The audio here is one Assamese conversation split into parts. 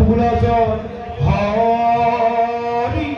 মধুরাজন হরি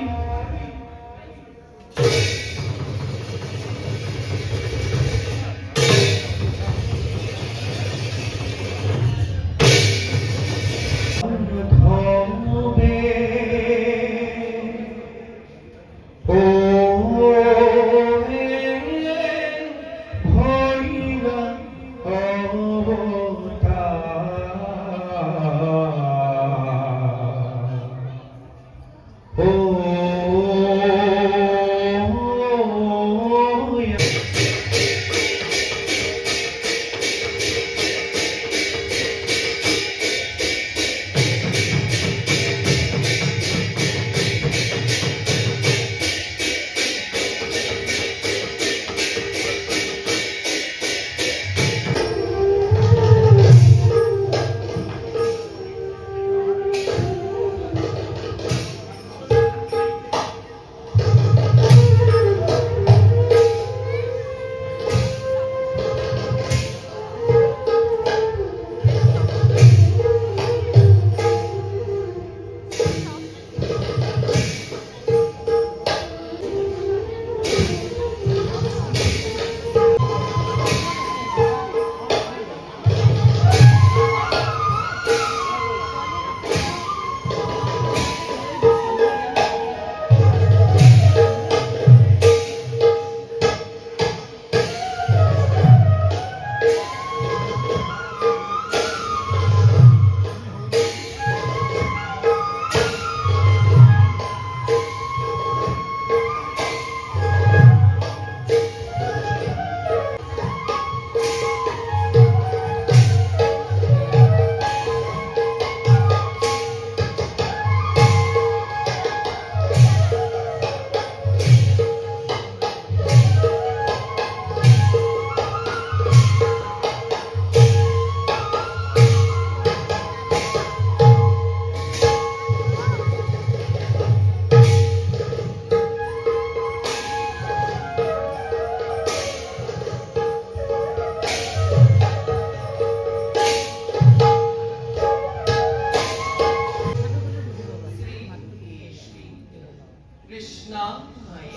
কৃষ্ণায়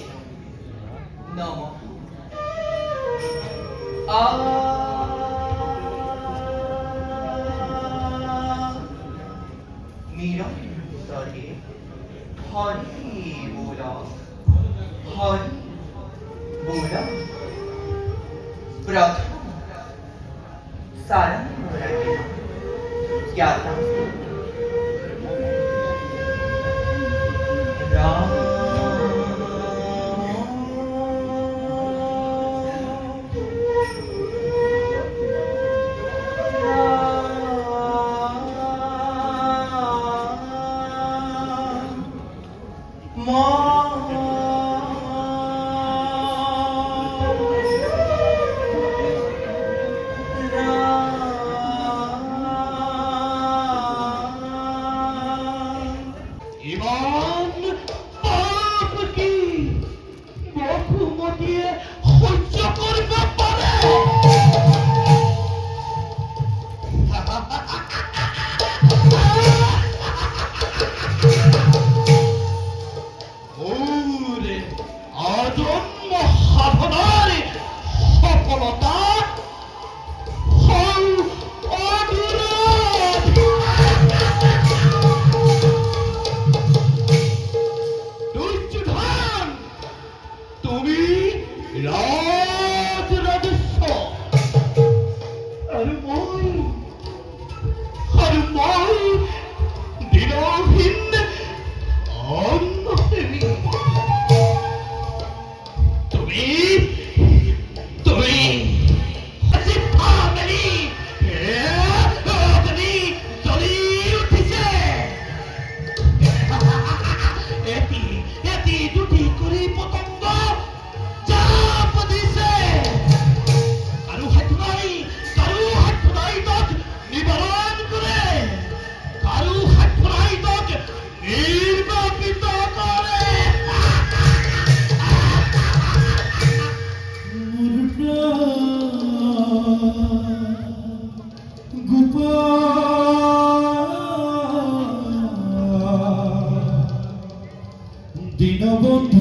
নমঃ। নিরন্তরে হরি বল, হরি বল। প্রথম সারঙ্গরাগেণ জ্ঞাতং রাম ইমাম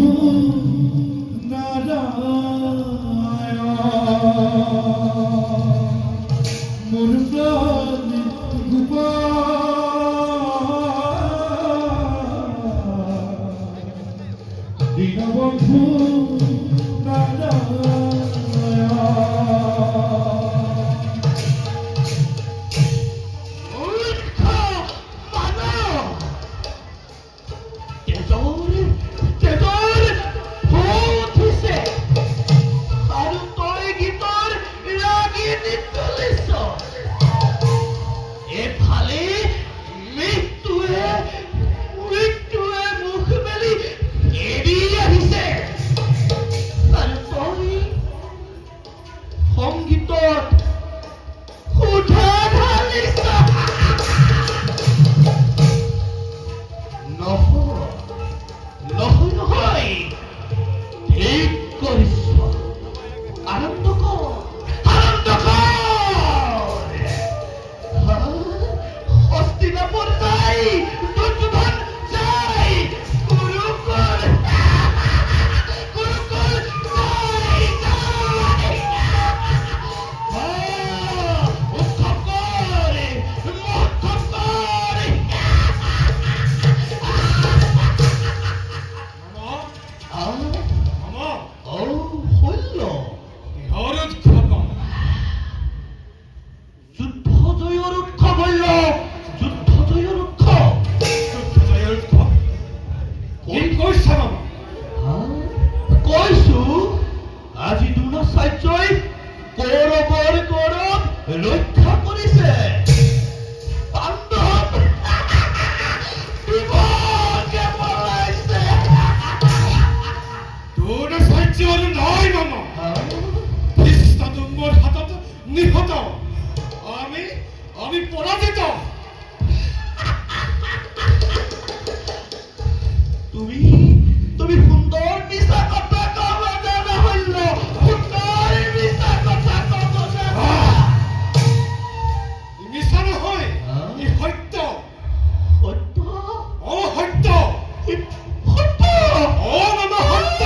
মোর প্রাণ দীনবন্ধু সংগীতত সুধা ঢালিছা নহয় নহয় নহয় ঠিক কৰিছ আনন্দ কৰ হস্তিনাপুৰ যাই দুৰ্যোধন যাই কুৰুকুল যাই উৎসৱ কৰে মহোৎসৱ কৰে শৈল্য যুদ্ধ জয়ৰ উৎসৱ শৈল্য যুদ্ধ জয়ৰ উৎসৱ কৈছো আজি দ্ৰোণাচাৰ্যই কৌৰৱৰ গৌৰৱ ৰক্ষা কৰিছে পাণ্ডৱ বিভকে পলাইছে নিহত আমি পৰাজিত তুমি সুন্দৰ মিছা কথা কব জানা শৈল্য সুন্দৰ মিছা কথা কব জানা মিছা নহয় ই সত্য সত্য অসত্য সত্য মামা সত্য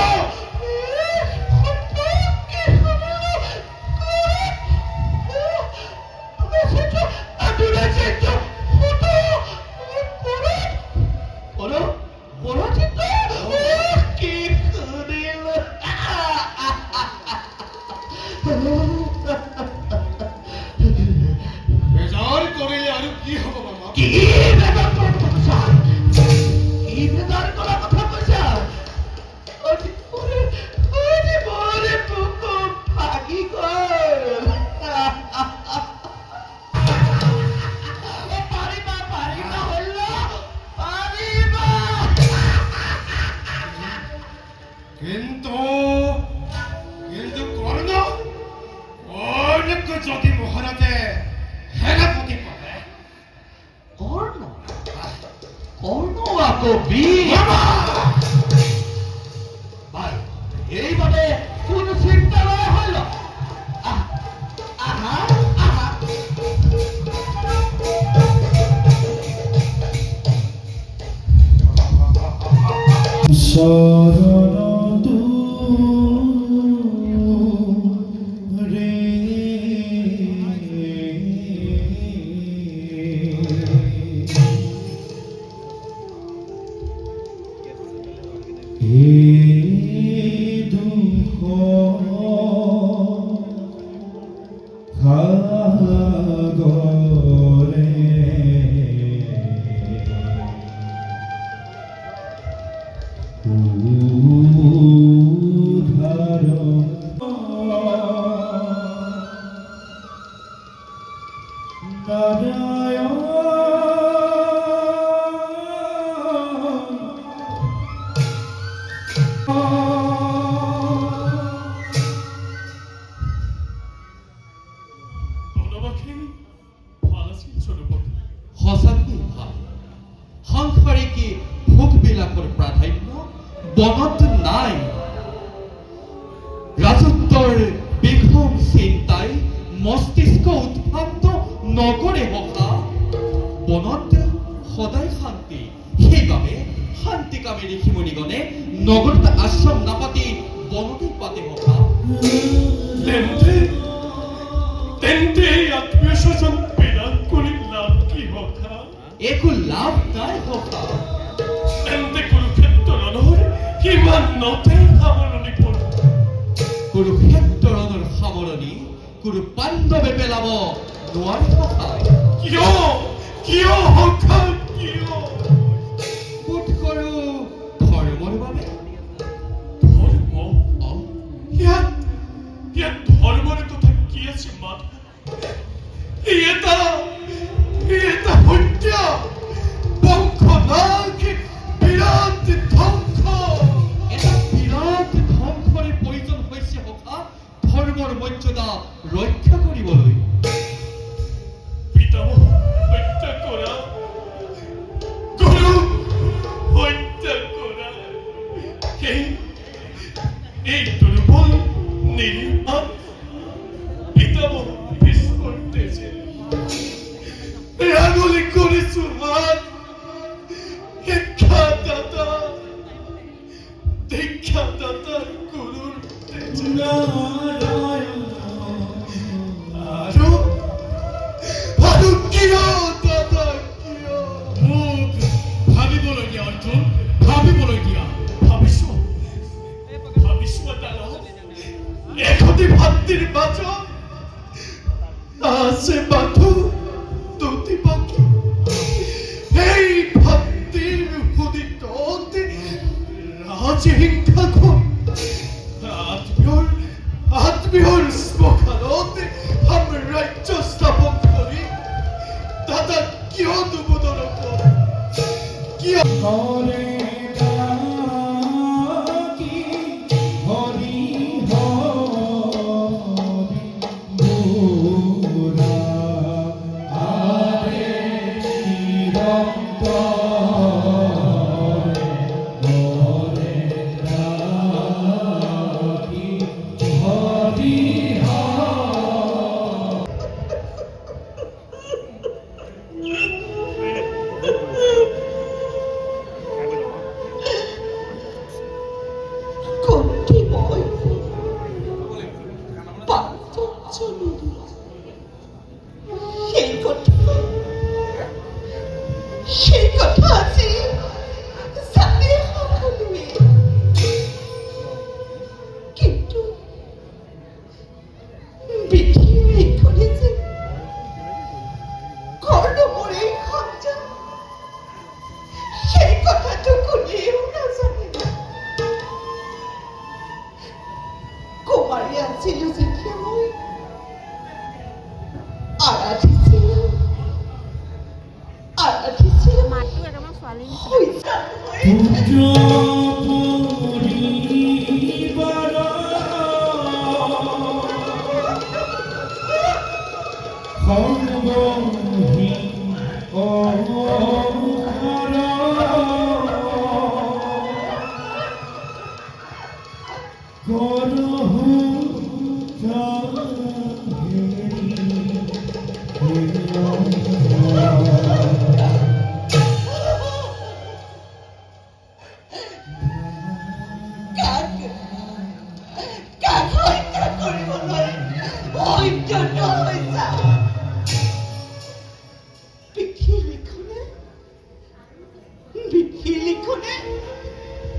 বেজাৰ কৰিলে আৰু কি হ'ব মামা কিন্তু কৰ্ণক যদি মহাৰাজে সেনাপতি পালে কৰ্ণ আকৌ বীৰ বাৰু এইবাবে কোনো চিন্তা নাই শৈল্য আহা শৰণ ৰে দুঃখ সাগৰে সঁচাকৈ ভাল সাংসাৰিকী ভোগবিলাকৰ প্ৰাধান্য বনত নাই ৰাজত্বৰ বিষম চিন্তাই মস্তিষ্ক উৎফান্ত নকৰে হকা বনত সদায় শান্তি সেইবাবে শান্তিকামী ঋষিমুনিগণে নগরত আশ্রম নাপাতি বনতে পাতে হতা তেন্তে তেন্তে আত্মীয় স্বজন বিরাট করে লাভ কি হতা একো লাভ নাই হতা তেন্তে কুরুক্ষেত্র ৰণৰ কিমান নতে সামৰণি পৰ কুৰুক্ষেত্ৰ ৰণৰ সামৰণি কুৰু পাণ্ডৱে পেলাব নোৱাৰে হতা কিয় কিয় হতা কিয় বোধ কৰো ধৰ্মৰ বাবে ধৰ্ম অ ইয়াত ইয়াত ধৰ্মৰ কথা কি আছে মাথা এটা হত্যা বংশনাশ বিৰাট ধ্বংস এটা বিৰাট ধ্বংসৰে প্ৰয়োজন হৈছে হতা ধৰ্মৰ মৰ্যাদা ৰক্ষা কৰিবলৈ পিতামহ হত্যা কৰা গুৰু হত্যা কৰা এই দুৰ্বল নিৰীহ পিতামহ ভীষ্মৰ তেজে ৰাঙলী কৰিছো হাত শিক্ষাদাতা গুৰুৰ তেজে আৰু কিয় দাদা কিয় মোক ভাবিবলৈ দিয়া অৰ্জুন ভাবিবলৈ দিয়া ভাবিছো দাদা এখনি ভাতৃৰ মাজত আছে বান্ধু দুটি বাকী এই ভাতৃৰ সুদিততে ৰাজহিংসাখন আত্মীয়ৰ শ্মশানতে সাম্ৰাজ্য স্থাপন কৰি দাদা কিয় দুবোধন কিয় সেই কথা আজি জানে সকলোৱে কিন্তু পৃথিৱীখনে যে কৰ্ণমৰ এই সন্তান সেই কথাটো কোনেও নাজানে কুমাৰী আছিলো যেতিয়া মই মাতটো একেবাৰে ছোৱালী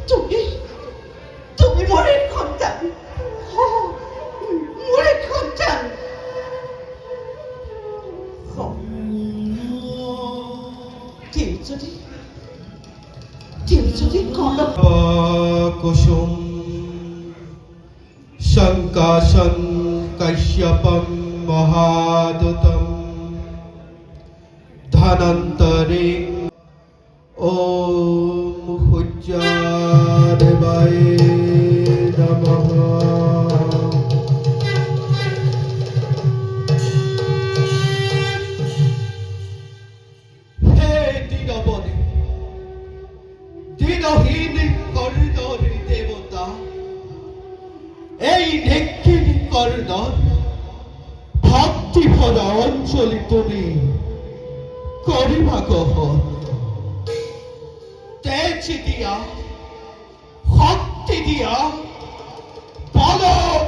তুমি মোর এক সন্তান মোর এক সন্তান কেউ যদি कुसुम शंकाशं कश्यपं महादुतं धनंतरे ओम हुज्जादेवाय नमः हे दीनबने দিনহীন কর্ণর দেবতা এই নেক্ষিণ কর্ণর ভক্তি ভরা অঞ্চলি তুমি করিবা কহন তেজ দিয়া শক্তি দিয়া বল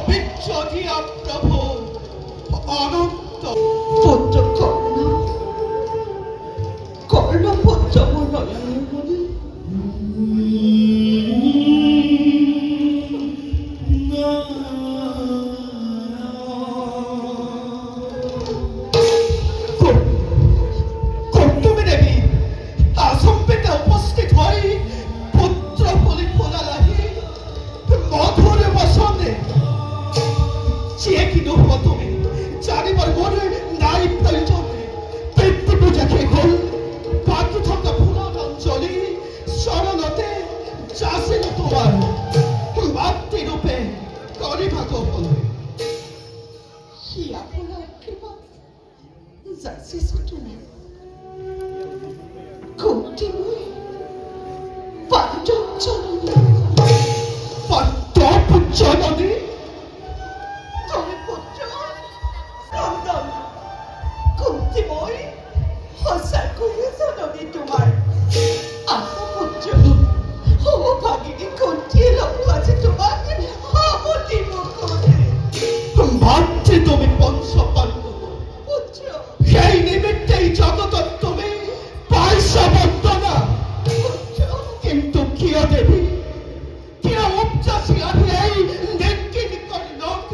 বীর্য দিয়া প্রভু অনন্ত পুত্র কর্ণ পুত্র নয়নের মনে কর্তব্য দেবী আসম্পেতে উপস্থিত হই পুত্র বলি ফোলা লাগি মধুর বসনে যে কি নহব তুমি জানিবার মনে নাই প্রয়োজন তৃপ্তি পূজা খেয়ে হল বাকি থকা ফুলন অঞ্চলি সরলতে চাষিল তোমার মাতৃরূপে করিভাগ হল হিয়া ফোলা কৃপা যাচিছো তুমি কুন্তি মই পাণ্ডব জননী পাণ্ডব জননী তুমি পুত্র নন্দন কুন্তি মই সঁচাকৈয়ে জননী তোমাৰ আশা পুত্ৰ হ'ব ভাগিনী কুন্তিয়ে লগো আছে তোমাক সাৱটি মুখতে মাতৃ তুমি পঞ্চ পাণ্ডব পুত্ৰ সেই নিমিত্তেই জগতত তুমি পাইছ বন্দনা পুত্ৰ কিন্তু কিয় দেবী কিয় উপচাসী আহি এই নেকিনি কৰি নক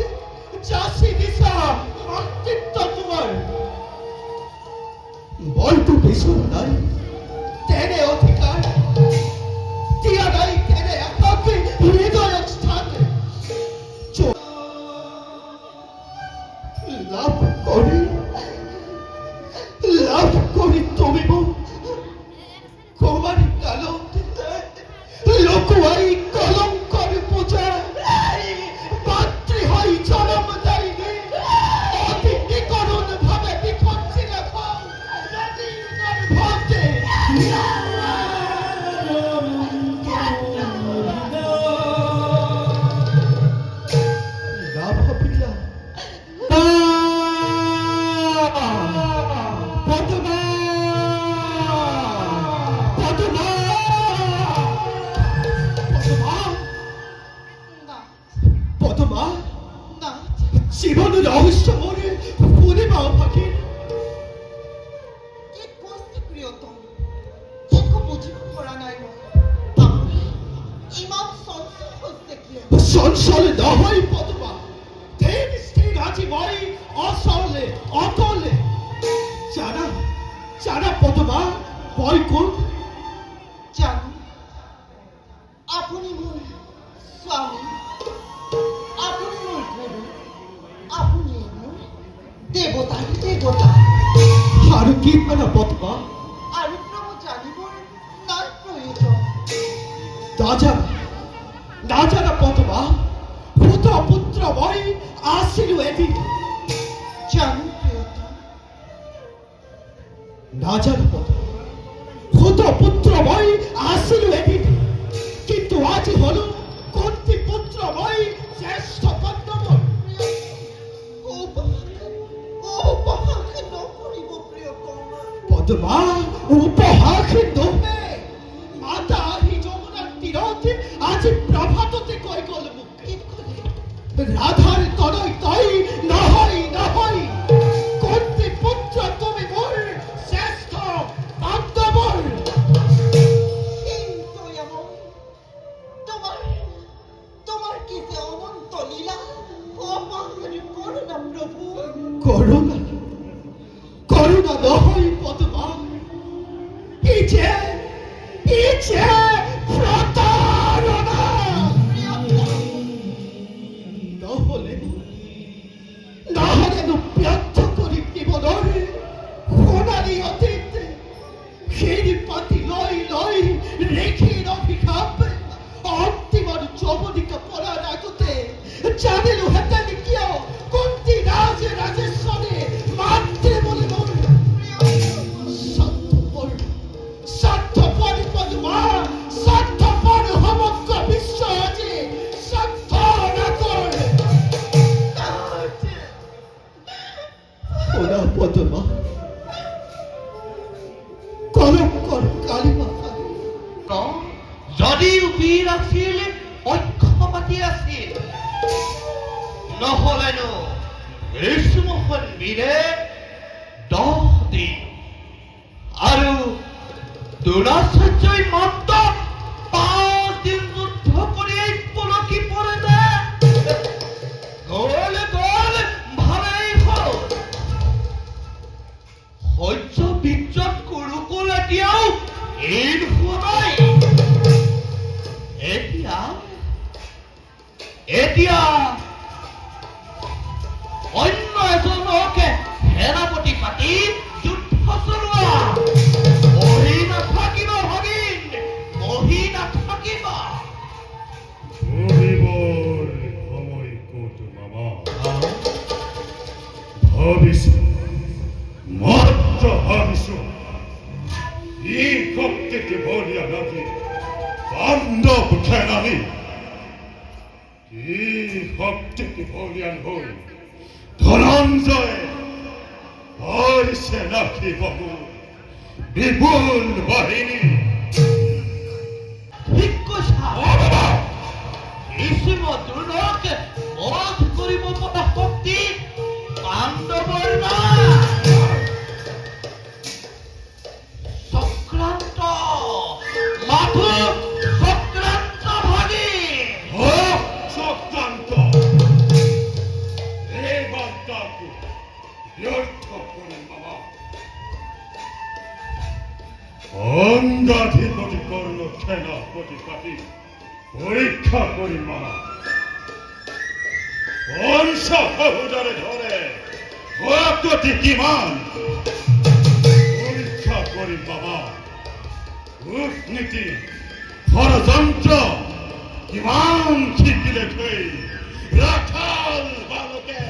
চাষী দিছা অস্তিত্ব তোমাৰ মইতো বিচৰা নাই তেনে অধিকাৰ দিয়া নাই তেনে একাকী হৃদয়ত স্থান লাভ কৰি তুমি মোক কুমাৰী কালত লকুৱাই কলংকৰ পূজা মাতৃ হৈ জনম দায়িনী অতি নিকৰুণ ভাৱে বিপঞ্চিলে ভক্তি লাভ ভাবিলা পদ্মা পদ্মা পদ্মা না জীবন ৰহস্য মনে শুনিবা পাখি কি কৈছে প্ৰিয়তম একো বুজিব পৰা নাই মই আপুনি ইমান চঞ্চল হৈছে কিয় চঞ্চল নহয় পদ্মা দেৱ স্থিৰ আজি মই অচলে অতলে জানা পদ্মা মই কোন জানো আপুনি মোৰ স্বামী আপুনি মোৰ গুৰু আপুনি মোৰ দেৱতাৰ দেৱতা আৰু কি মানে পদ্মা আৰু প্ৰভু জানিবৰ নাই প্ৰয়োজন নাজানা পদ্মা পুত পুত্ৰ মই আছিলো এদিন জানো প্ৰিয়তম নাজানা পদ্মা পুত পুত্ৰ মই আছিলো এদিন কিন্তু আজি হল কুন্তি পুত্ৰ মই জ্যেষ্ঠ পাণ্ডৱ উপহাস নকৰিব প্ৰিয়তম পদ্মা উপহাস নহবে মাতা আহি যমুনাৰ তীৰত আজি প্ৰভাততে কৈ গল মোক কি ক'লে রাধার তনয় তাই নহয় কুন্তি পুত্র তুমি মোর শ্রেষ্ঠ পাণ্ডবর কিন্তু এমন তোমার কি যে অনন্ত লীলা অপাহরি করুণা প্রভু করুণা নহয় পদ্মা ইছে প্রতারণা নহলে ব্যর্থ করি জীবনের সোণালী অতীত সেই পাতি লই রেখে অভিশাপ অন্তিমর যৌবনিকা পড়ার আগতে জানিলো হেতালি কিয় কুন্তি রাজেশ্বরে মাতৃ বলে মোর স্বার্থপর পদ্মা স্বার্থপর সমগ্র বিশ্ব আজি স্বার্থ নাকর ওরা পদ্মা কলঙ্কর কালিমা কম আছিল পক্ষপাতি আছিল নহলেনো গ্ৰীষ্মখন বিৰে 10 দিন আৰু দুৰাচাৰ্যই মাত্ৰ 5 দিন যুদ্ধ কৰি পলকি পৰে গল ভালেই হ'ল সহ্য বিজ্ঞত কুৰুকুল এতিয়াও এৰ হোৱা নাই এতিয়া অন্য এজনকে সেনাপতি পাতি যুদ্ধ চলোৱা বহি নাথাকিব ভগিন বহি নাথাকিব বহিবৰ সময় ক'ত মামা ভাবিছো মাত্ৰ ভাবিছো ই শক্তিকে বলিয়া লাগি পাণ্ডৱ সেনানী ই শক্তিকে বলিয়ান হৈ ধনঞ্জয় হৈছে নাকি বহু বিপুল বাহিনী ঠিক কৈছা ভীষ্ম দ্ৰোণকে বধ কৰিব পৰা শক্তি পাণ্ডৱৰ নাই চক্ৰান্ত মাথো চক্ৰান্ত ভাগি চক্ৰান্ত এই বাৰ্তাটো ব্যৰ্থ কৰিম মামা অংগাধিপতি কৰ্ণ সেনাপতি পাতি পৰীক্ষা কৰিম মামা পঞ্চশহুদাৰে ধৰে ভয়কতি কিমান পৰীক্ষা কৰিম মামা কূটনীতি ষড়যন্ত্ৰ কিমান শিকিলে থৈ ৰাখাল বালকে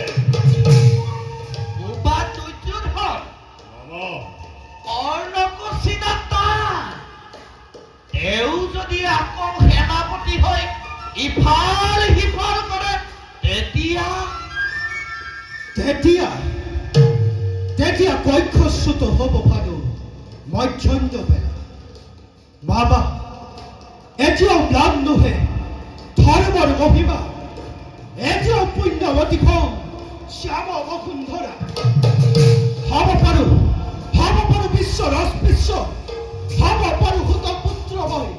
বোবা দুৰ্যোধন মামা কৰ্ণকো চিনাতা তেওঁ যদি আকৌ সেনাপতি হৈ ইফাল সিফাল কৰে তেতিয়া কৈক্ষচ্যুত হ'ব পাৰো মধ্যাহ্ন বেলা বাবা এতিয়াও ম্লান নোহে ধৰ্মৰ মহিমা এতিয়াও পুণ্যৱতীখন শ্যাম বসুন্ধৰা হ'ব পাৰো বিশ্বৰ অস্পৃশ্য হ'ব পাৰো সুত পুত্ৰ মই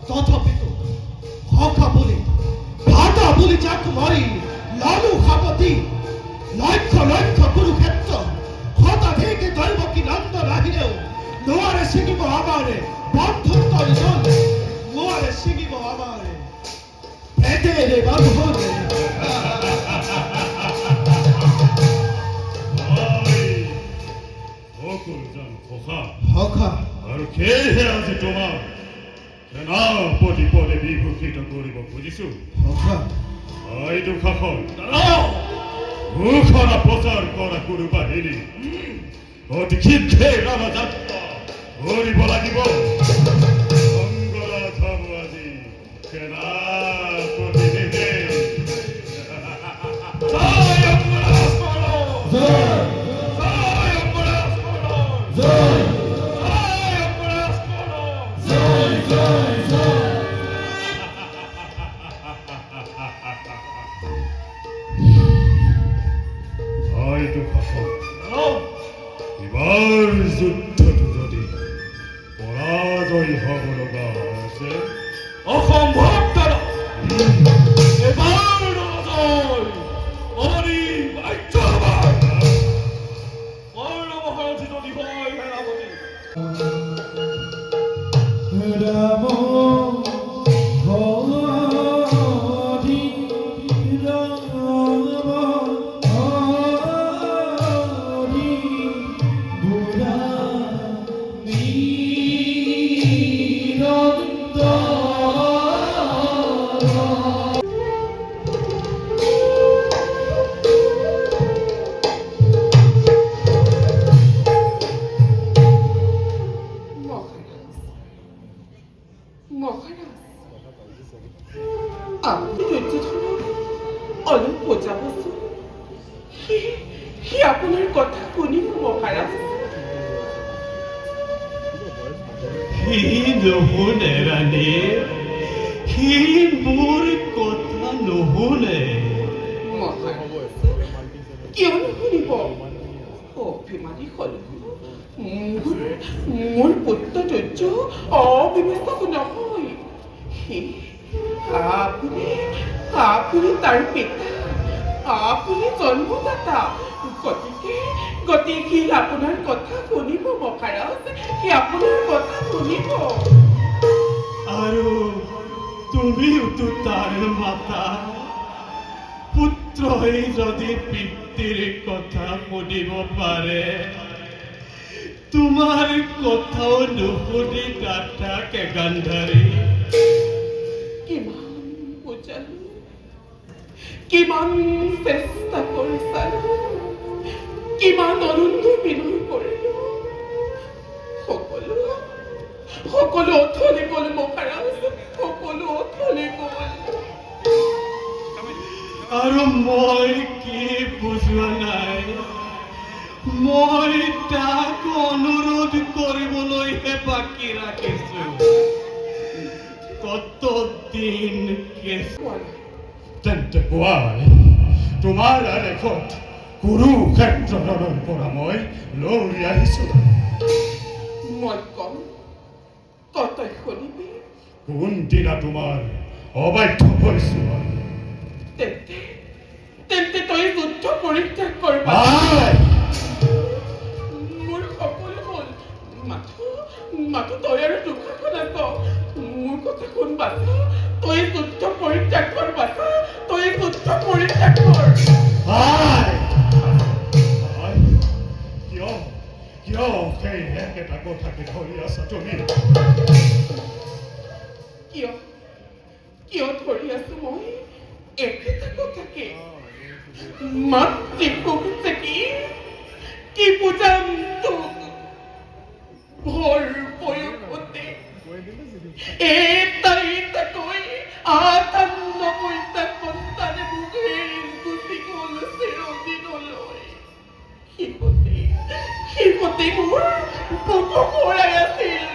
তথাপিতো সখা বুলি ভাতা বুলি যাক মাৰি লালু সাৱতী লক্ষ কুৰুক্ষেত্ৰ শতাধিক দৈৱকী নন্দন আহিলেও নোৱাৰে ছিঙিব আমাৰে বন্ধুত্বৰ জন নোৱাৰে ছিঙিব আমাৰে ভেদেৰে বান্ধৰে সকলোজন সখা আৰু সেয়েহে আজি তোমাক সেনাপতি পদে বিভূষিত কৰিব খুজিছো সখা এই দুঃশাসন ঘোষণা প্ৰচাৰ কৰা কোনো বাহিনী অতি শীঘ্ৰে ৰণযাত্ৰা কৰিব লাগিব অংগৰাজ হব আজি সেনাপতি নিজে জয় অংগৰাজ কৰ্ণ! জয় অংগৰাজ কৰ্ণ! জয় অংগৰাজ কৰ্ণ! এই দুঃশাসন এবাৰ যুদ্ধটো যদি পৰাজয় হ'ব লগা আছে অসম্ভৱ দাদা এবাৰ নজয় অনি বাধ্য হবাৰ কৰ্ণ মহাৰথী যদি হয় সেনাপতি ৰাম হৰি ৰাম হৰি বুঢ়া আপনি দুৰ্যোধন অলপ বোঝাবছো সি আপোনাৰ কথা শুনিব মহাৰাজ সি নুশুনে ৰাণী সি সি মোৰ কথা নুশুনে। কিয় নুশুনিব? অভিমানী হলো মোৰ পুত্ৰ তুৰ্য অবিবেচক নহয়। আপুনি তাৰ পিতা, আপুনি জন্মদাতা। গতিকে সি আপোনাৰ কথা শুনিব মহাৰাজ, সি আপোনাৰ কথা শুনিব। আৰু তুমিওতো তাৰ মাতা। পুত্ৰই যদি পিতৃৰ কথা শুনিব পাৰে, তোমাৰ কথাও নুশুনি নাথাকে গান্ধাৰী। কিমান বুজালো, কিমান চেষ্টা কৰি চালো, কিমান অনন্ত বিনয় কৰিলো, সকলো অথলে গ'ল মহাৰাজ, সকলো অথলে গ'ল। আৰু মই কি বুজোৱা নাই, মই তাক অনুৰোধ কৰিবলৈহে বাকী ৰাখিছো। কতদিন তেন্তে কোৱাই, তোমাৰ আদেশত কুৰুক্ষেত্ৰৰ পৰা মই লৈ আহিছো। মই কম, তই শুনিবি। কোনদিনা তোমাৰ অবাধ্য হৈছো? তেন্তে তই যুদ্ধ পৰিত্যাগ কৰিবা। মোৰ সকলো হ'ল, মাথো তই আৰু দুখাখন আছ। মোৰ কথা শুন বাছা, তই যুদ্ধ পৰিত্যাগ কৰ বাছা, তই যুদ্ধ পৰিত্যাগ কৰ। কিয় সেই একেটা কথাকে ধৰি আছা তুমি? কিয় ধৰি আছো মই একেটা কথাকে? মাতৃ কি বুজাম তোক? ভৰ বয়সতে এটাকৈ ৯৮টা সন্তানে মুখেৰে গুচি গ'ল চিৰদিনলৈ। সিহঁতে মোৰ বুকু ভৰাই আছিল।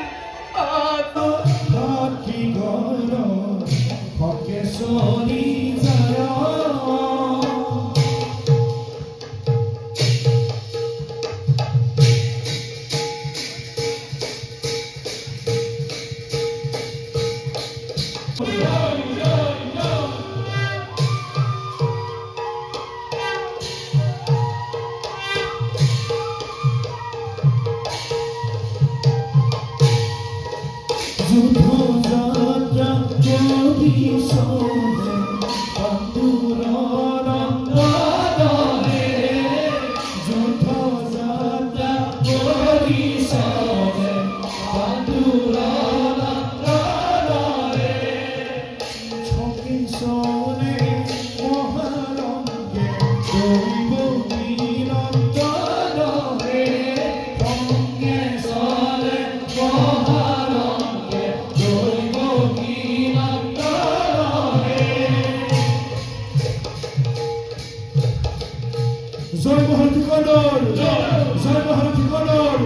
জয় মহাৰথী কনৰ, জয় মহাৰথী কনৰ,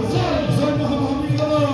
জয় মহামহাবীৰ কনৰ।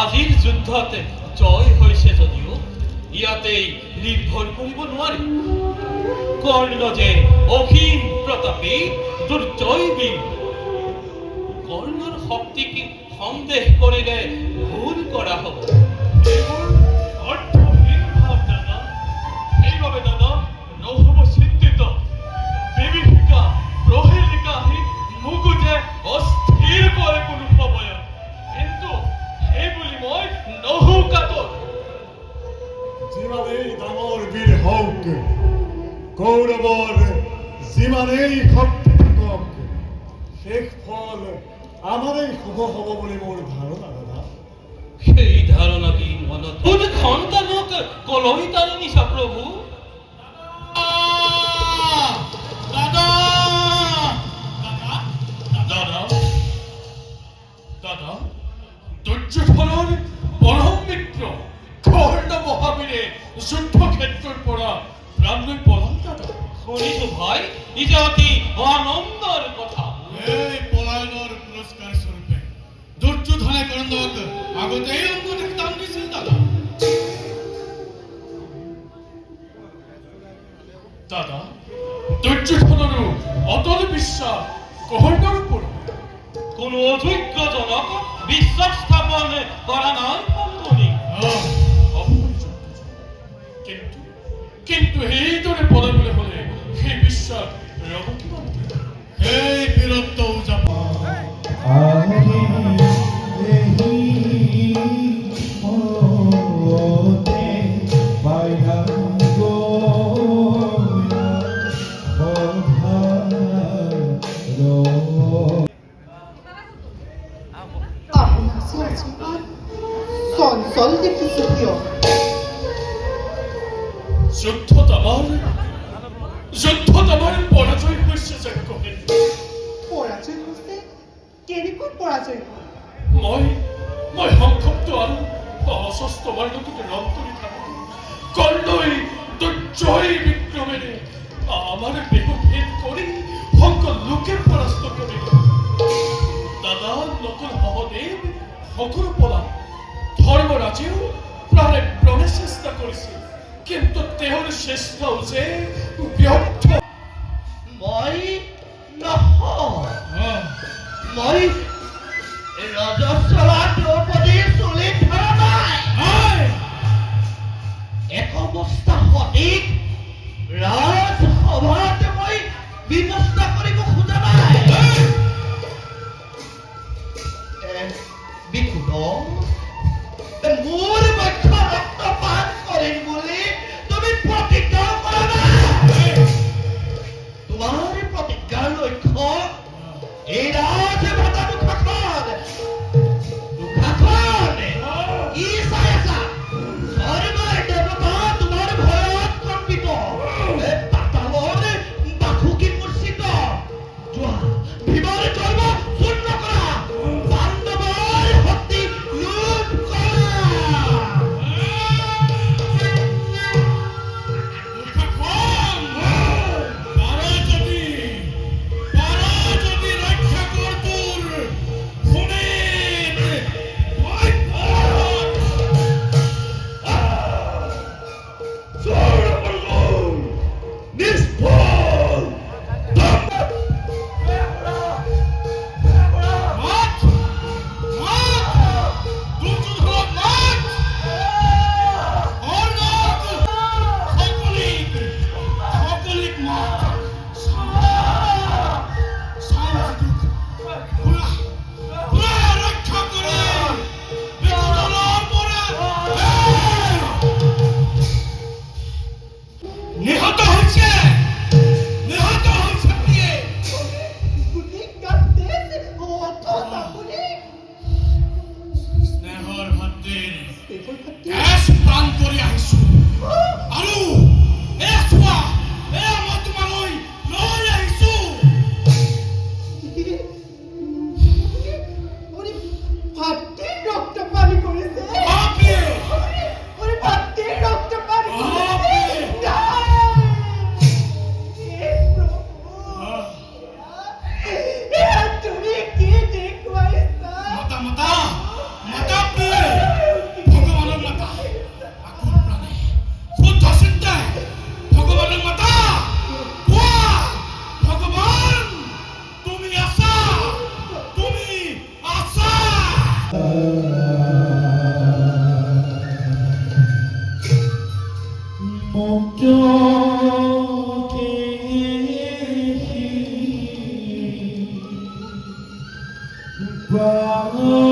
আজিৰ যুদ্ধত জয় হৈছে যদিও ইয়াতেই নিৰ্ভৰ কৰিব নোৱাৰি। কৰ্ণ যে অসীম প্ৰতাপী দুৰ্জয় বীৰ। কৰ্ণৰ শক্তি কি সন্দেহ করিলে ভুল করা হবে। অর্থহীন ভাব দাদা। এইভাবে দাদা নহব চিন্তিত। বিভীষিকা প্রহেলিকা আহি মুকুজে অস্থিৰ কৰে কোনো সময়ত। কিন্তু সেই বুলি মই নহো কাতৰ। যিমানেই ডাঙৰ বীৰ হওক, কৌৰৱৰ যিমানেই শক্তি থাকক, শেষ ফল আমাৰেই শুভ হ'ব বুলি মোৰ ধাৰণা দাদা। সেই ধাৰণা কি মনত কোন সন্তানক কলহি তাৰে নিছা প্ৰভু? দাদা দাদা দাদা দুৰ্যোধনৰ পৰম মিত্ৰ কৰ্ণ মহাবীৰে যুদ্ধক্ষেত্ৰৰ পৰা প্ৰাণ লৈ পলাল দাদা। শুনিছো ভাই, ই যে অতি আনন্দৰ কথা। এই পলায়নৰ পুৰস্কাৰ স্বৰূপে দুৰ্যোধনে কৰ্ণক আগতেই অংগঠিক দান দিছিল দাদা। দাদা দুৰ্যোধনৰো অটল বিশ্বাস কৰ্ণৰ ওপৰত। কোনো অযোগ্যজনক বিশ্বাস স্থাপন কৰা নাই আপুনি। কিন্তু এইদৰে পলাবলৈ হলে সেই বিশ্বাস ৰব কিমান? এই বীৰত্ব উজাপ চঞ্চল দেখিছো কিয়? যুদ্ধত আমাৰ পৰাজয় হৈছে যজ্ঞ। পৰাজয় হৈছে? কেনেকৈ পৰাজয় হ'ল? মই সংক্ষপ্ত আৰু অস্বস্থ বাৰ্ণটোত ৰং কৰি থাকোঁ কৰ্ণই দুৰ্জয় বিক্ৰমেৰে আমাৰ বিহুভেদ কৰি সকলোকে পৰাস্ত কৰিলে। দাদা নতুন সহদেৱ সকলো পলাল। ধৰ্মৰাজেও প্ৰাণে চেষ্টা কৰিছিল, কিন্তু তেওঁৰ চেষ্টাও যে ব্যৰ্থ। মই নহয়, মই ৰজস্বলা দ্ৰৌপদীৰ চুলিত ধৰা নাই। একবস্তা সঠিক ৰাজসভাত মই ব্যৱস্থা কৰিব খোজা নাই। বিকুদম, মোৰ বক্ষ ৰক্তপাত কৰিম বুলি তুমি প্ৰতিজ্ঞা কৰা নাই। তোমাৰ প্ৰতিজ্ঞাৰ লক্ষ্য এই ৰাজভাতা দুখাখন কি চাই আছা? ধৰ্মৰ দেৱতা তোমাৰ ভয়ত কম্পিত প্ৰাণ